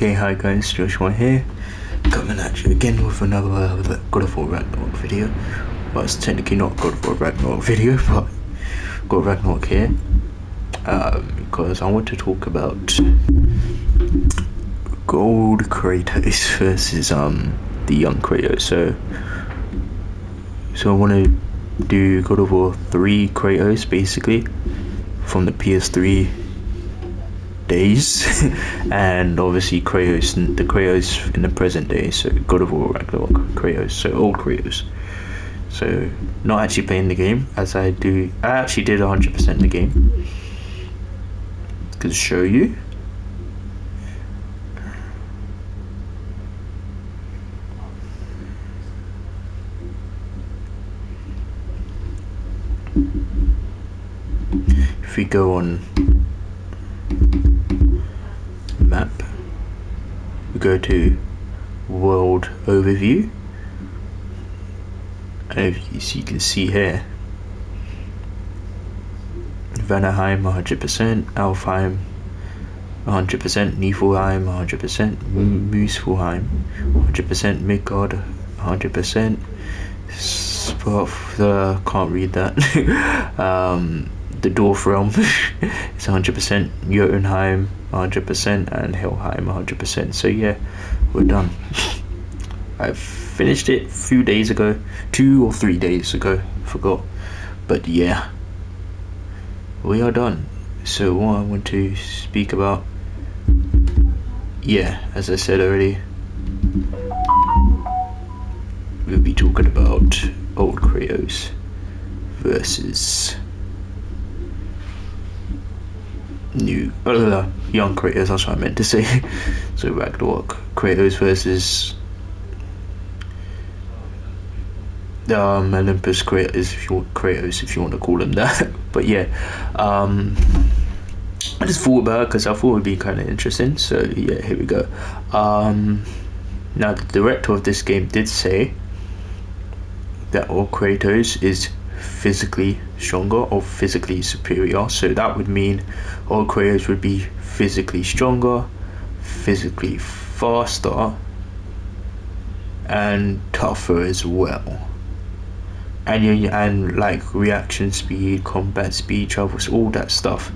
Okay, hi guys, Joshua here, coming at you again with another God of War Ragnarok video. Well, it's technically not God of War Ragnarok video, but God of Ragnarok here, because I want to talk about old Kratos versus the young Kratos. So I want to do God of War 3 Kratos, basically, from the PS3 days, and obviously the Kratos in the present day, so God of War Ragnarok Kratos, so old Kratos. So not actually playing the game as I actually did 100% the game. Could show you. If we go on map, we go to world overview, and if you can see here, Vanaheim 100%, Alfheim 100%, Niflheim 100%, Muspelheim 100%, Midgard 100%, can't read that. The Dwarf Realm is 100%, Jotunheim 100%, and Helheim 100%. So yeah, we're done. I finished it a few days ago, 2 or 3 days ago, forgot. But yeah, we are done. So what I want to speak about, yeah, as I said already, we'll be talking about old Kratos versus young Kratos. That's what I meant to say. So Ragnarok Kratos versus Olympus Kratos, if you want to call him that. But yeah, I just thought about it because I thought it would be kind of interesting. So yeah, here we go. Now the director of this game did say that old Kratos is physically stronger or physically superior, so that would mean old Kratos would be physically stronger, physically faster, and tougher as well, and like reaction speed, combat speed, travels, all that stuff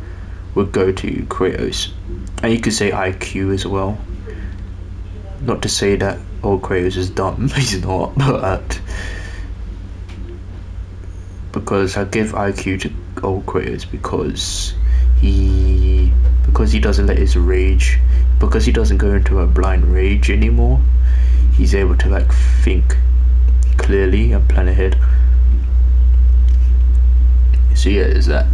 would go to Kratos. And you could say IQ as well, not to say that old Kratos is dumb, he's not, but because I give IQ to old Kratos because he doesn't let his rage, because he doesn't go into a blind rage anymore. He's able to like think clearly and plan ahead. So yeah, there's that.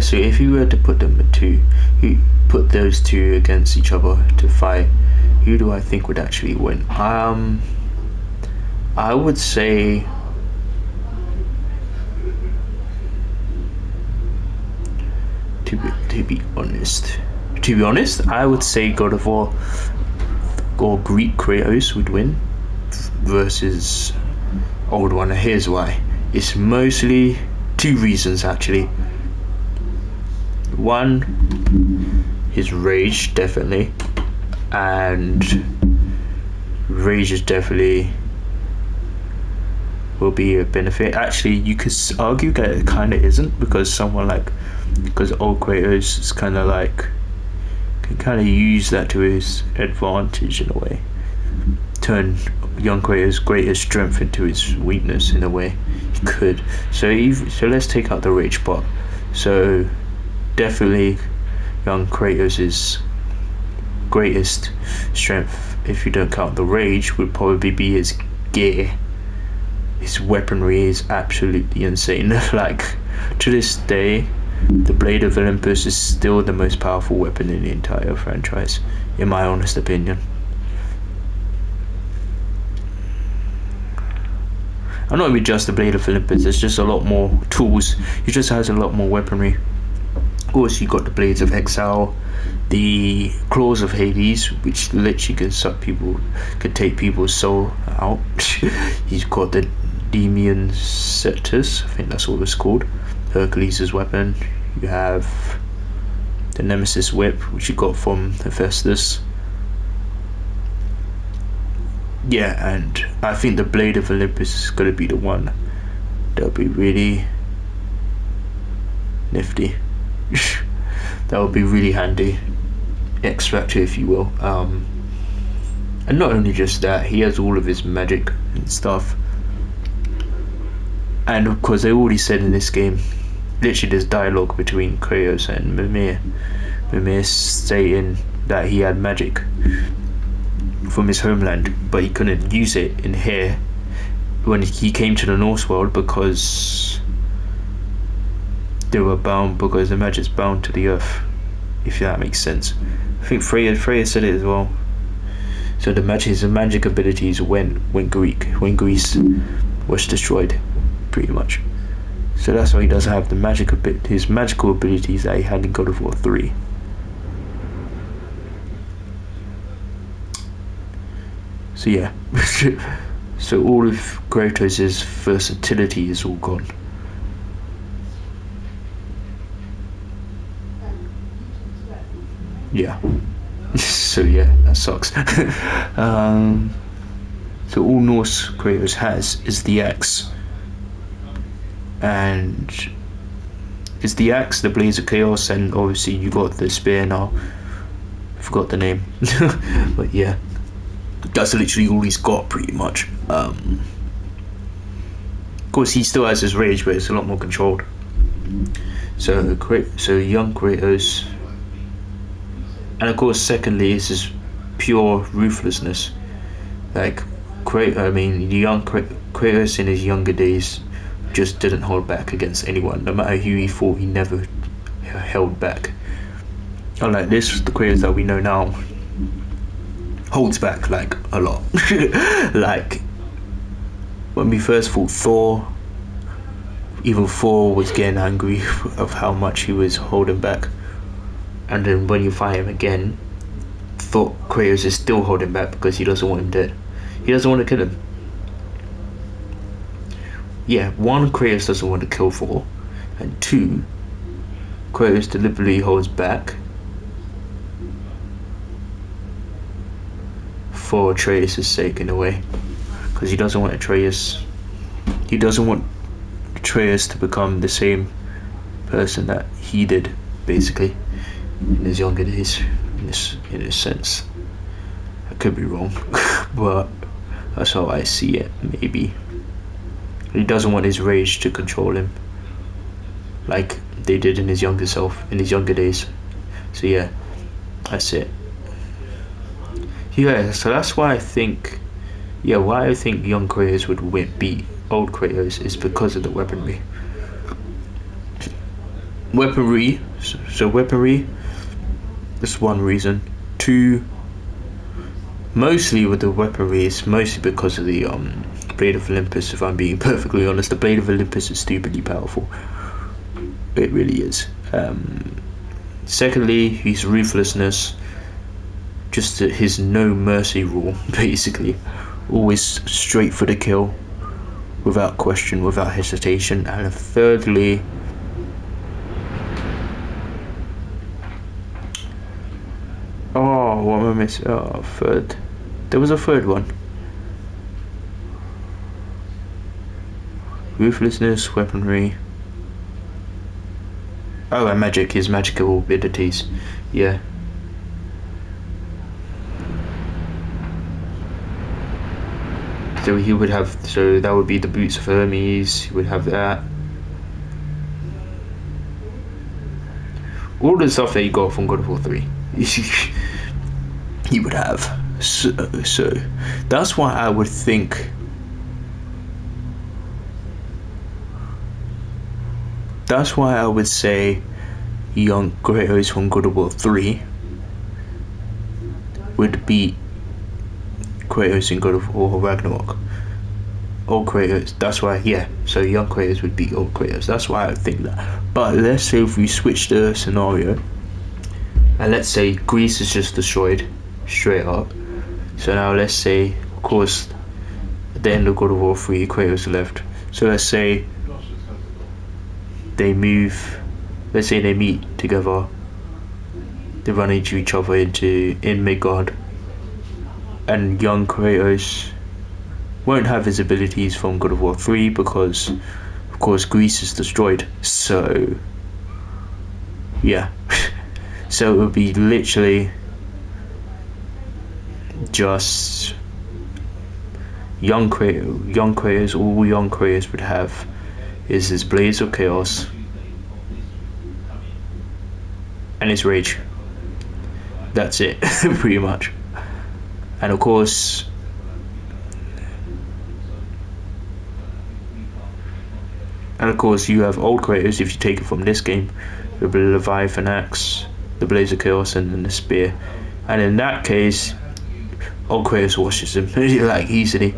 So if you were to put those two against each other to fight, who do I think would actually win? I would say to be honest, I would say God of War or Greek Kratos would win versus old one. Here's why. It's mostly 2 reasons actually. One, his rage, definitely, and rage is definitely will be a benefit. Actually, you could argue that it kind of isn't, because old Kratos is kind of like can kind of use that to his advantage in a way, turn young Kratos' greatest strength into his weakness in a way. He could. So let's take out the rage part. So definitely young Kratos' greatest strength, if you don't count the rage, would probably be his gear. His weaponry is absolutely insane. Like, to this day, the Blade of Olympus is still the most powerful weapon in the entire franchise, in my honest opinion. And not even just the Blade of Olympus, there's just a lot more tools. He just has a lot more weaponry. Of course, you got the Blades of Exile, the Claws of Hades, which literally can take people's soul out. He's got the Demian Scepters, I think that's what it's called. Hercules' weapon. You have the Nemesis whip, which you got from Hephaestus. Yeah, and I think the Blade of Olympus is gonna be the one that'll be really nifty. That would be really handy. X Factor, if you will. And not only just that, he has all of his magic and stuff. And of course, they already said in this game, literally there's dialogue between Kratos and Mimir. Mimir stating that he had magic from his homeland, but he couldn't use it in here when he came to the Norse world because they were bound, because the magic's bound to the earth, if that makes sense. I think Freya said it as well. So his magic abilities went when Greece was destroyed, pretty much. So that's why he doesn't have his magical abilities that he had in God of War 3. So yeah. So all of Kratos' versatility is all gone. Yeah. So yeah, that sucks. So all Norse Kratos has is the axe. And it's the axe, the Blades of Chaos, and obviously you got the spear now. I forgot the name. But yeah. That's literally all he's got, pretty much. Of course, he still has his rage, but it's a lot more controlled. So young Kratos, and of course, secondly, is his pure ruthlessness. Like young Kratos in his younger days just didn't hold back against anyone, no matter who he fought. He never held back. Unlike this, the Kratos that we know now holds back like a lot. Like when we first fought Thor, even Thor was getting angry of how much he was holding back, and then when you fight him again, Kratos is still holding back because he doesn't want him dead. He doesn't want to kill him. Yeah, one, Kratos doesn't want to kill Thor, and two, Kratos deliberately holds back for Atreus' sake, in a way, because he doesn't want Atreus to become the same person that he did, basically, in his younger days, in a sense. I could be wrong, but that's how I see it, maybe. He doesn't want his rage to control him, like they did in his younger days. So yeah, that's it. Yeah, so that's why I think young Kratos would beat old Kratos is because of the weaponry. So weaponry, that's one reason. Two, mostly with the weaponry, it's mostly because of the Blade of Olympus, if I'm being perfectly honest. The Blade of Olympus is stupidly powerful. It really is. Secondly, his ruthlessness, just his no mercy rule, basically. Always straight for the kill, without question, without hesitation. And thirdly, what am I missing? Third. There was a third one. Ruthlessness, weaponry. Oh, and magic, his magical abilities. Yeah. So that would be the boots of Hermes, he would have that. All the stuff that he got from God of War 3. He would have. So that's why I would think that's why I would say young Kratos from God of War 3 would beat Kratos in God of War Ragnarok. Old Kratos, that's why, yeah, so young Kratos would beat old Kratos. That's why I would think that. But let's say if we switch the scenario, and let's say Greece is just destroyed, straight up. So now let's say, of course, at the end of God of War 3, Kratos left. So let's say they move, let's say they meet together, they run into each other in Midgard, and young Kratos won't have his abilities from God of War 3 because, of course, Greece is destroyed. So, yeah. So it would be literally just young Kratos. All young Kratos would have is his Blades of Chaos and his Rage. That's it, pretty much. And of course, you have old Kratos if you take it from this game, with the Leviathan Axe, the Blaze of Chaos, and then the Spear. And in that case, old Kratos washes him like easily.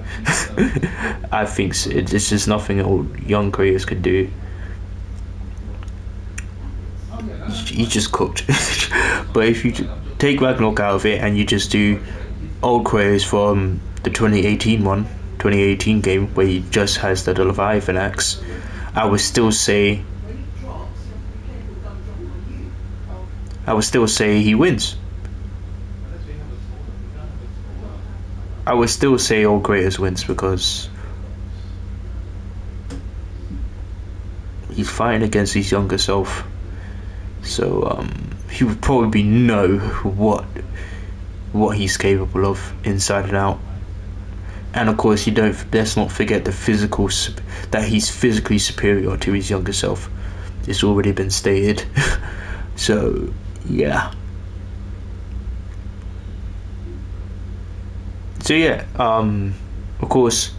I think it's just nothing old young Kratos could do. He just cooked. But if you take Ragnarok out of it and you just do old Kratos from the 2018 game where he just has the Leviathan Axe, I would still say he wins. I would still say old Kratos wins because he's fighting against his younger self. So he would probably know what he's capable of inside and out. And of course, let's not forget that he's physically superior to his younger self. It's already been stated. So yeah. So yeah, of course,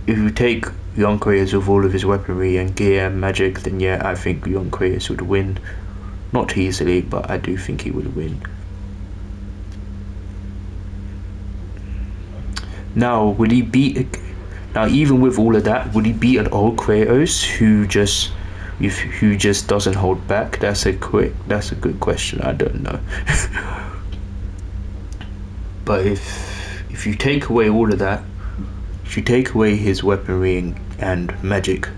if you take young Kratos with all of his weaponry and gear and magic, then yeah, I think young Kratos would win. Not easily, but I do think he would win. Now, would he beat? Now, even with all of that, would he beat an old Kratos who just doesn't hold back? That's a good question. I don't know. But if you take away all of that, if you take away his weaponry and magic,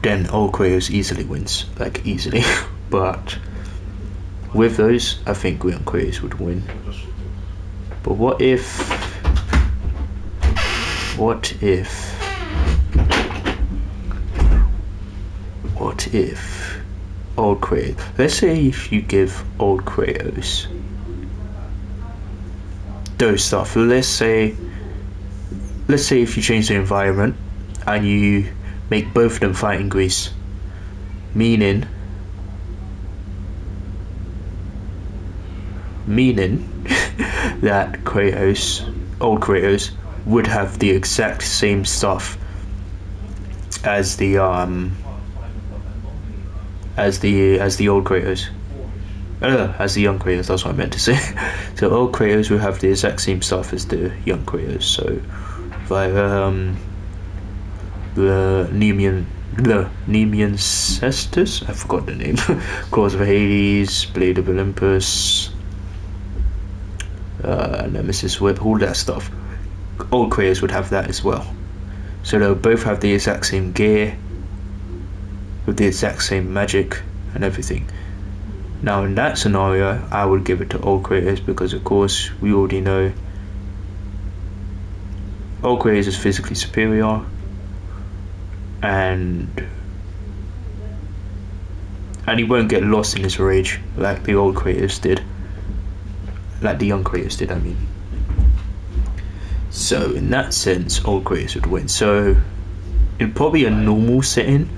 then old Kratos easily wins, like easily. But with those, I think young Kratos would win. But what if old Kratos, let's say if you give old Kratos those stuff, let's say if you change the environment and you make both of them fight in Greece, meaning that old Kratos would have the exact same stuff as the old Kratos. As the young Kratos, that's what I meant to say. So old Kratos will have the exact same stuff as the young Kratos. So via the Nemean Cestus, I forgot the name. Claws of Hades, Blade of Olympus, Nemesis Whip, all that stuff. Old Kratos would have that as well. So they'll both have the exact same gear, with the exact same magic and everything. Now in that scenario, I would give it to old Kratos because of course we already know old Kratos is physically superior, and he won't get lost in his rage like the old Kratos did. Like the young Kratos did, I mean. So in that sense, old Kratos would win. So in probably a normal setting,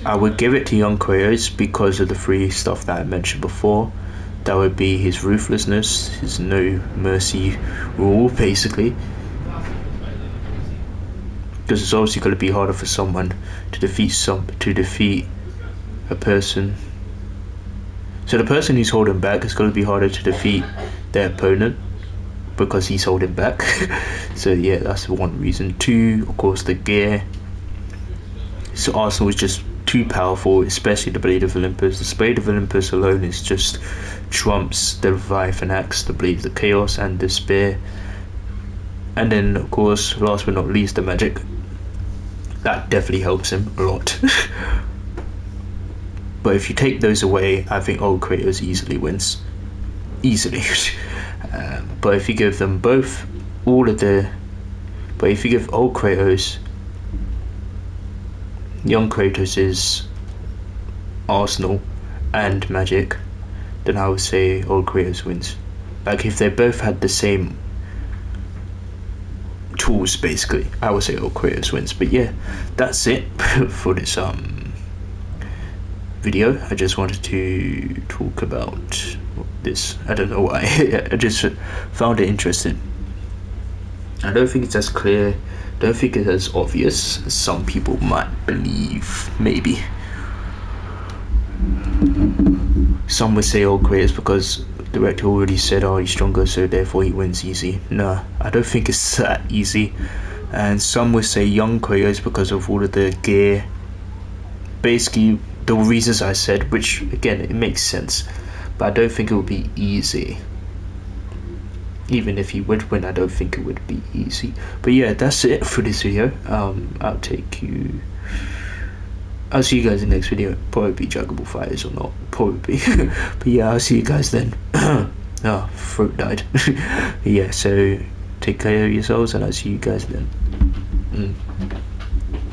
I would give it to young Kratos because of the three stuff that I mentioned before. That would be his ruthlessness, his no mercy rule, basically. Because it's obviously going to be harder for someone to defeat a person. So the person who's holding back is going to be harder to defeat their opponent because he's holding back. So yeah, that's one reason. Two, of course, the gear. So Arsenal is just too powerful, especially the Blade of Olympus. The Blade of Olympus alone is just trumps the Leviathan Axe, the Blade of Chaos, and the Spear. And then, of course, last but not least, the magic. That definitely helps him a lot. But if you take those away, I think old Kratos easily wins. Easily. But if you give them both all of the... But if you give old Kratos Young Kratos' arsenal and magic, then I would say old Kratos wins. Like, if they both had the same tools, basically, I would say old Kratos wins. But yeah, that's it for this video. I just wanted to talk about this. I don't know why. I just found it interesting. I don't think it's as clear, don't think it's as obvious as some people might believe. Maybe some would say old Kratos because the director already said, oh, he's stronger, so therefore he wins easy. No, I don't think it's that easy. And some would say young Kratos because of all of the gear, basically the reasons I said, which again, it makes sense, but I don't think it would be easy. Even if he would win, I don't think it would be easy. But yeah, that's it for this video. I'll see you guys in the next video. Probably Juggable Fighters or not, probably. But yeah, I'll see you guys then. Oh, throat died. Yeah, so take care of yourselves and I'll see you guys then.